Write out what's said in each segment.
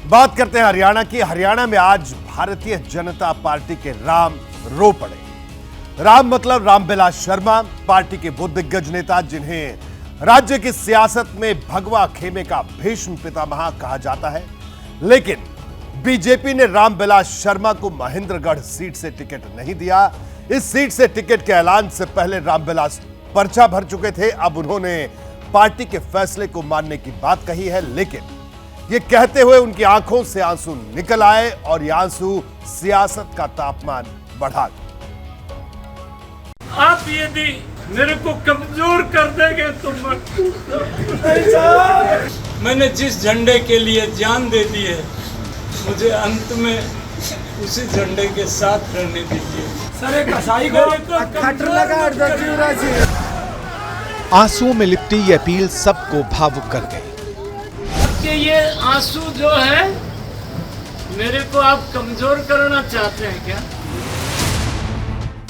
बात करते हैं हरियाणा की। हरियाणा में आज भारतीय जनता पार्टी के राम रो पड़े। राम मतलब रामविलास शर्मा, पार्टी के वो दिग्गज नेता जिन्हें राज्य की सियासत में भगवा खेमे का भीष्म पितामह कहा जाता है। लेकिन बीजेपी ने रामविलास शर्मा को महेंद्रगढ़ सीट से टिकट नहीं दिया। इस सीट से टिकट के ऐलान से पहले रामविलास पर्चा भर चुके थे। अब उन्होंने पार्टी के फैसले को मानने की बात कही है, लेकिन ये कहते हुए उनकी आंखों से आंसू निकल आए और ये आंसू सियासत का तापमान बढ़ा दिया। आप यदि मेरे को कमजोर कर देंगे तो मैंने जिस झंडे के लिए जान दे दी है, मुझे अंत में उसी झंडे के साथ रहने दीजिए। सरे कसाई को आंसुओं में लिपटी ये अपील सबको भावुक कर गई। कि ये आंसू जो है, मेरे को आप कमजोर करना चाहते हैं क्या?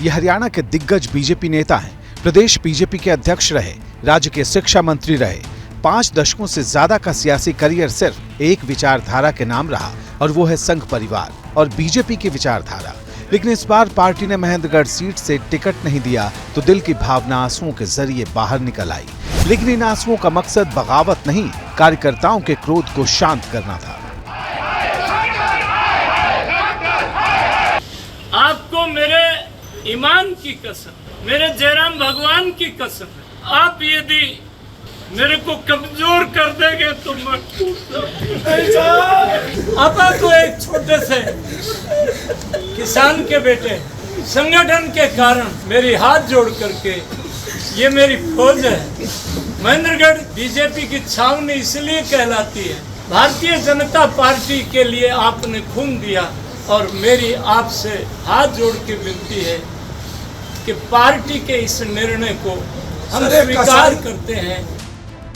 ये हरियाणा के दिग्गज बीजेपी नेता हैं। प्रदेश बीजेपी के अध्यक्ष रहे, राज्य के शिक्षा मंत्री रहे। 5 दशकों से ज्यादा का सियासी करियर सिर्फ एक विचारधारा के नाम रहा और वो है संघ परिवार और बीजेपी की विचारधारा। लेकिन इस बार पार्टी ने महेंद्रगढ़ सीट से टिकट नहीं दिया तो दिल की भावना आंसुओं के जरिए बाहर निकल आई। लेकिन इन आंसुओं का मकसद बगावत नहीं, कार्यकर्ताओं के क्रोध को शांत करना था। आपको मेरे ईमान की कसम, मेरे जयराम भगवान की कसम, आप यदि मेरे को कमजोर कर देंगे तो मैं आपा को एक छोटे से किसान के बेटे संगठन के कारण मेरी हाथ जोड़ करके, ये मेरी फौज है। महेंद्रगढ़ बीजेपी की छावनी इसलिए कहलाती है, भारतीय जनता पार्टी के लिए आपने खून दिया और मेरी आपसे हाथ जोड़ के विनती है कि पार्टी के इस निर्णय को हम स्वीकार करते हैं।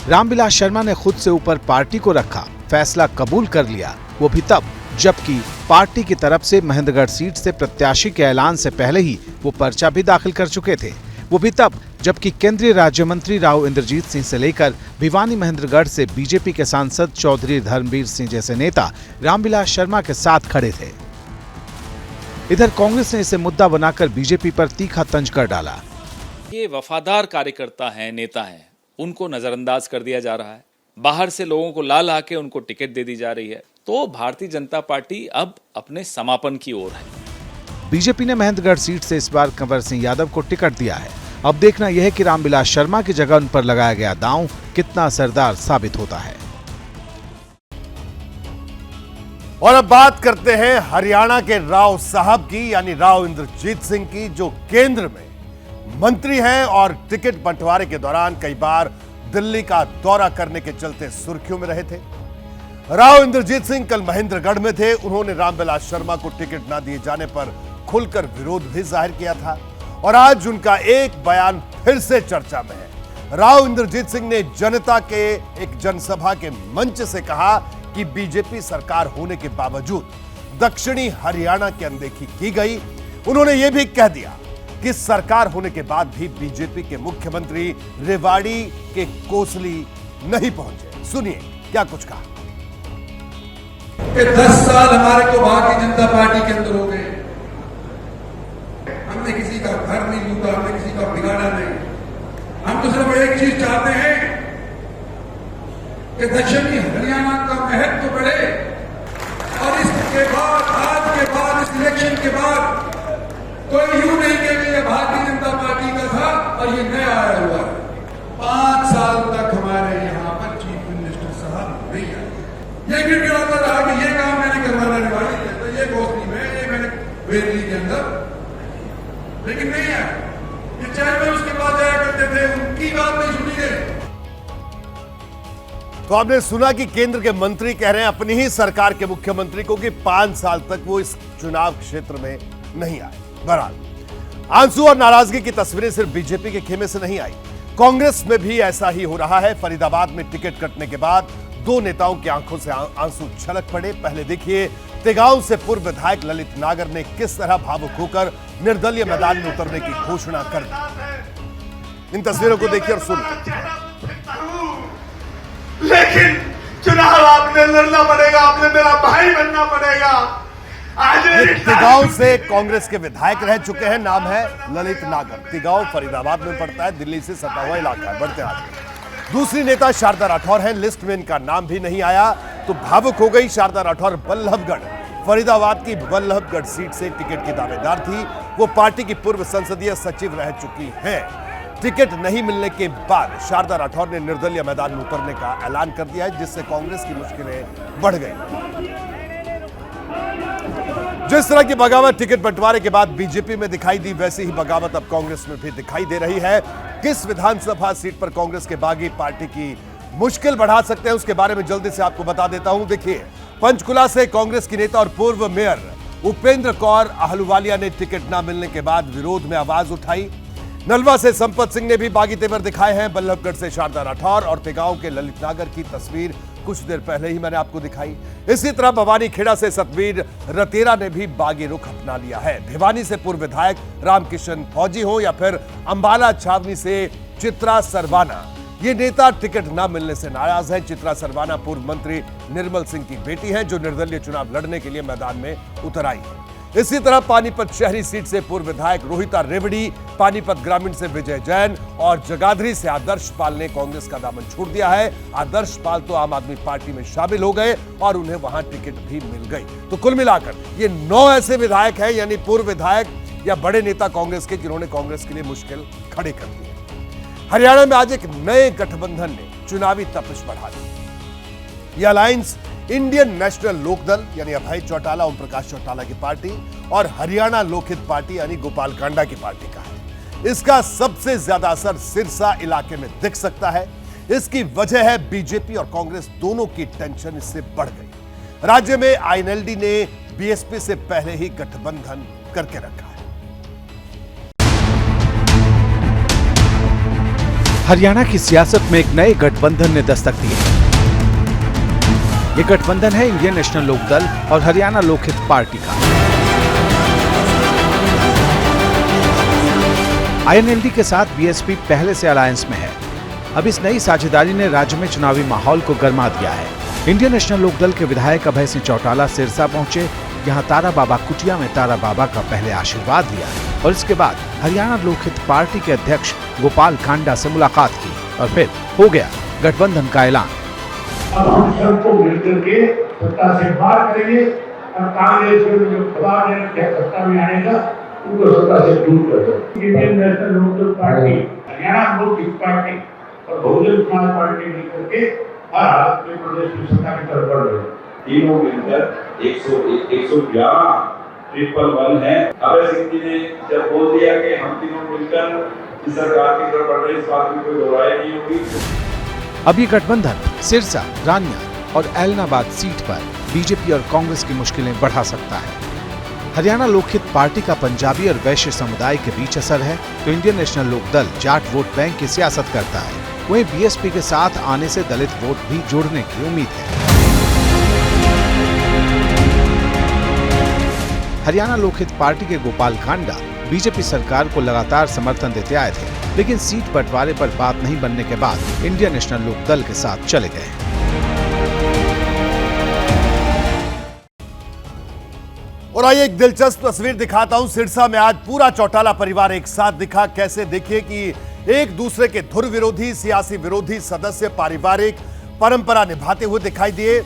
रामविलास शर्मा ने खुद से ऊपर पार्टी को रखा, फैसला कबूल कर लिया, वो भी तब जबकि पार्टी की तरफ से महेंद्रगढ़ सीट से प्रत्याशी के ऐलान से पहले ही वो पर्चा भी दाखिल कर चुके थे। वो भी तब जबकि केंद्रीय राज्य मंत्री राव इंद्रजीत सिंह से लेकर भिवानी महेंद्रगढ़ से बीजेपी के सांसद चौधरी धर्मवीर सिंह जैसे नेता रामविलास शर्मा के साथ खड़े थे। इधर कांग्रेस ने इसे मुद्दा बनाकर बीजेपी पर तीखा तंज कर डाला। ये वफादार कार्यकर्ता हैं, नेता हैं, उनको नजरअंदाज कर दिया जा रहा है। बाहर से लोगों को ला ला के उनको टिकट दे दी जा रही है। तो भारतीय जनता पार्टी अब अपने समापन की ओर है। बीजेपी ने महेंद्रगढ़ सीट से इस बार कंवर सिंह यादव को टिकट दिया है। अब देखना यह है कि रामविलास शर्मा की जगह उन पर लगाया गया दांव कितना असरदार साबित होता है। और अब बात करते हैं हरियाणा के राव साहब की, यानी राव इंद्रजीत सिंह की, जो केंद्र में मंत्री हैं और टिकट बंटवारे के दौरान कई बार दिल्ली का दौरा करने के चलते सुर्खियों में रहे थे। राव इंद्रजीत सिंह कल महेंद्रगढ़ में थे। उन्होंने रामविलास शर्मा को टिकट न दिए जाने पर खुलकर विरोध भी जाहिर किया था और आज उनका एक बयान फिर से चर्चा में है। राव इंद्रजीत सिंह ने जनता के एक जनसभा के मंच से कहा कि बीजेपी सरकार होने के बावजूद दक्षिणी हरियाणा की अनदेखी की गई। उन्होंने यह भी कह दिया कि सरकार होने के बाद भी बीजेपी के मुख्यमंत्री रेवाड़ी के कोसली नहीं पहुंचे। सुनिए क्या कुछ कहा। कि 10 साल हमारे को भारतीय जनता पार्टी के अंदर हो गए। हमने किसी का घर नहीं लूटा, हमने किसी का बिगाड़ा नहीं। हम तो सिर्फ एक चीज चाहते हैं कि दक्षिणी हरियाणा का महत्व बढ़े और इसके बाद, आज के बाद, इस इलेक्शन के बाद कोई यूं नहीं कहे भारतीय जनता पार्टी का था और ये नया आया हुआ है। 5 साल तक हमारे यहाँ पर चीफ मिनिस्टर साहब नहीं आए। ये गिड़गिड़ाता रहा कि ये काम मैंने करवाना रेवाड़ी में, तो ये गोसली में, ये मैंने वेदली के अंदर, लेकिन नहीं आया। ये चेयरमैन उसके पास जाया करते थे, उनकी बात नहीं सुनी गई। तो आपने सुना कि केंद्र के मंत्री कह रहे हैं अपनी ही सरकार के मुख्यमंत्री को कि 5 साल तक वो इस चुनाव क्षेत्र में नहीं आए। बहरहाल आंसू और नाराजगी की तस्वीरें सिर्फ बीजेपी के खेमे से नहीं आई, कांग्रेस में भी ऐसा ही हो रहा है। फरीदाबाद में टिकट कटने के बाद 2 नेताओं की आंखों से आंसू छलक पड़े। पहले देखिए तेगांव से पूर्व विधायक ललित नागर ने किस तरह भावुक होकर निर्दलीय मैदान में उतरने की घोषणा कर दी। इन तस्वीरों को देखिए और सुनिए। लेकिन चुनाव आपने लड़ना पड़ेगा, आपने मेरा भाई बनना पड़ेगा। आज तिगांव से कांग्रेस के विधायक रह चुके हैं, नाम है ललित नागर। तिगांव फरीदाबाद में पड़ता है, दिल्ली से सटा हुआ इलाका है। बढ़ते आगे दूसरी नेता शारदा राठौर है, लिस्ट में इनका नाम भी नहीं आया तो भावुक हो गई। शारदा राठौर बल्लभगढ़ फरीदाबाद की बल्लभगढ़ सीट से टिकट की दावेदार थी। वो पार्टी की पूर्व संसदीय सचिव रह चुकी हैं। टिकट नहीं मिलने के बाद शारदा राठौर ने निर्दलीय मैदान में उतरने का ऐलान कर दिया है, जिससे कांग्रेस की मुश्किलें बढ़ गई। जिस तरह की बगावत टिकट बंटवारे के बाद बीजेपी में दिखाई दी, वैसी ही बगावत अब कांग्रेस में भी दिखाई दे रही है। किस विधानसभा सीट पर कांग्रेस के बागी पार्टी की मुश्किल बढ़ा सकते हैं, उसके बारे में जल्दी से आपको बता देता हूं। देखिए, पंचकुला से कांग्रेस की नेता और पूर्व मेयर उपेंद्र कौर आहलूवालिया ने टिकट न मिलने के बाद विरोध में आवाज उठाई। नलवा से संपत सिंह ने भी बागी तेवर दिखाए हैं। बल्लभगढ़ से शारदा राठौर और तिगांव के ललित नागर की तस्वीर कुछ देर पहले ही मैंने आपको दिखाई। इसी तरह भवानी खेड़ा से सतवीर रतेरा ने भी बागी रुख अपना लिया है। भिवानी से पूर्व विधायक रामकिशन फौजी हो या फिर अंबाला छावनी से चित्रा सरवाना, ये नेता टिकट न मिलने से नाराज है। चित्रा सरवाना पूर्व मंत्री निर्मल सिंह की बेटी है, जो निर्दलीय चुनाव लड़ने के लिए मैदान में उतर आई है। इसी तरह पानीपत शहरी सीट से पूर्व विधायक रोहिता रेवड़ी, पानीपत ग्रामीण से विजय जैन और जगाधरी से आदर्श पाल ने कांग्रेस का दामन छोड़ दिया है। आदर्श पाल तो आम आदमी पार्टी में शामिल हो गए और उन्हें वहां टिकट भी मिल गई। तो कुल मिलाकर ये 9 ऐसे विधायक हैं, यानी पूर्व विधायक या बड़े नेता कांग्रेस के, जिन्होंने कांग्रेस के लिए मुश्किल खड़ी कर दी है। हरियाणा में आज एक नए गठबंधन ने चुनावी तपिश बढ़ा दी। यह अलायंस इंडियन नेशनल लोकदल यानी अभय चौटाला, ओम प्रकाश चौटाला की पार्टी और हरियाणा लोकहित पार्टी यानी गोपाल कांडा की पार्टी का है। इसका सबसे ज्यादा असर सिरसा इलाके में दिख सकता है। इसकी वजह है बीजेपी और कांग्रेस दोनों की टेंशन इससे बढ़ गई। राज्य में आईएनएलडी ने बीएसपी से पहले ही गठबंधन करके रखा है। हरियाणा की सियासत में एक नए गठबंधन ने दस्तक दी है। ये गठबंधन है इंडियन नेशनल लोकदल और हरियाणा लोकहित पार्टी का। आईएनएलडी के साथ बीएसपी पहले से अलायंस में है। अब इस नई साझेदारी ने राज्य में चुनावी माहौल को गर्मा दिया है। इंडियन नेशनल लोकदल के विधायक अभय सिंह चौटाला सिरसा पहुंचे। यहां तारा बाबा कुटिया में तारा बाबा का पहले आशीर्वाद लिया और इसके बाद हरियाणा लोकहित पार्टी के अध्यक्ष गोपाल कांडा से मुलाकात की और फिर हो गया गठबंधन का ऐलान। अब हम सबको मिलकर के सत्ता से बाहर करेंगे और कांग्रेस को जो दबाव देकर सत्ता में आएगा उनको सत्ता से दूर करेंगे। Indian National Lokdal Party, Haryana Lokhit Party और बहुजन समाज पार्टी मिलकर के हर हालत में प्रदेश की सत्ता की तरफ बढ़ रहे हैं। तीनों मिलकर 111 111 है। अभय सिंह जी ने जब बोल दिया कि हम तीनों मिलकर इस सरकार की तरफ बढ़ रहे, इस बात में कोई दोहराई नहीं होगी। अब ये गठबंधन सिरसा, रानिया और एलनाबाद सीट पर बीजेपी और कांग्रेस की मुश्किलें बढ़ा सकता है। हरियाणा लोकहित पार्टी का पंजाबी और वैश्य समुदाय के बीच असर है तो Indian National Lokdal Jat vote bank की सियासत करता है। वहीं बीएसपी के साथ आने से दलित वोट भी जोड़ने की उम्मीद है। हरियाणा लोकहित पार्टी के गोपाल कांडा बीजेपी सरकार को लगातार समर्थन देते आए थे, लेकिन सीट बंटवारे पर बात नहीं बनने के बाद इंडियन नेशनल लोकदल के साथ चले गए। और आइए एक दिलचस्प तस्वीर दिखाता हूं। सिरसा में आज पूरा चौटाला परिवार एक साथ दिखा। कैसे? देखिए कि एक दूसरे के धुर विरोधी, सियासी विरोधी सदस्य पारिवारिक परंपरा निभाते हुए दिखाई दिए।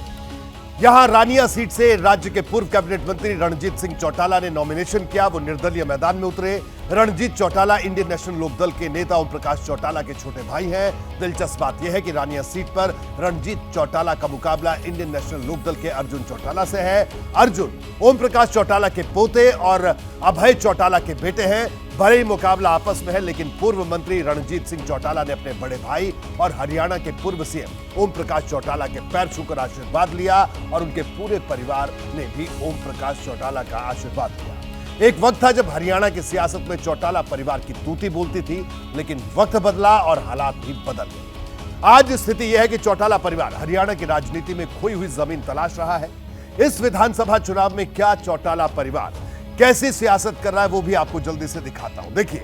यहां रानिया सीट से राज्य के पूर्व कैबिनेट मंत्री रणजीत सिंह चौटाला ने नॉमिनेशन किया। वो निर्दलीय मैदान में उतरे। रणजीत चौटाला इंडियन नेशनल लोकदल के नेता ओम प्रकाश चौटाला के छोटे भाई हैं। दिलचस्प बात यह है कि रानिया सीट पर रणजीत चौटाला का मुकाबला इंडियन नेशनल लोकदल के अर्जुन चौटाला से है। अर्जुन ओम प्रकाश चौटाला के पोते और अभय चौटाला के बेटे हैं। भले ही मुकाबला आपस में है, लेकिन पूर्व मंत्री रणजीत सिंह चौटाला ने अपने बड़े भाई और हरियाणा के पूर्व सीएम ओम प्रकाश चौटाला के पैर छूकर आशीर्वाद लिया और उनके पूरे परिवार ने भी ओम प्रकाश चौटाला का आशीर्वाद लिया। एक वक्त था जब हरियाणा की सियासत में चौटाला परिवार की तूती बोलती थी, लेकिन वक्त बदला और हालात भी बदल गए। आज स्थिति यह है कि चौटाला परिवार हरियाणा की राजनीति में खोई हुई जमीन तलाश रहा है। इस विधानसभा चुनाव में क्या चौटाला परिवार कैसी सियासत कर रहा है, वो भी आपको जल्दी से दिखाता हूं। देखिए,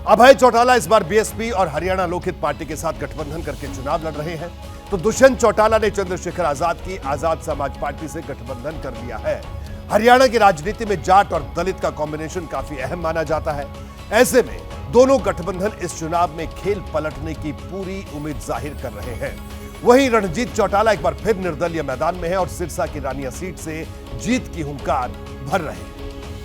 अभय चौटाला इस बार बीएसपी और हरियाणा लोकहित पार्टी के साथ गठबंधन करके चुनाव लड़ रहे हैं। तो दुष्यंत चौटाला ने चंद्रशेखर आजाद की आजाद समाज पार्टी से गठबंधन कर लिया है। हरियाणा की राजनीति में जाट और दलित का कॉम्बिनेशन काफी अहम माना जाता है। ऐसे में दोनों गठबंधन इस चुनाव में खेल पलटने की पूरी उम्मीद जाहिर कर रहे हैं। वहीं रणजीत चौटाला एक बार फिर निर्दलीय मैदान में है और सिरसा की रानिया सीट से जीत की हुंकार भर रहे हैं।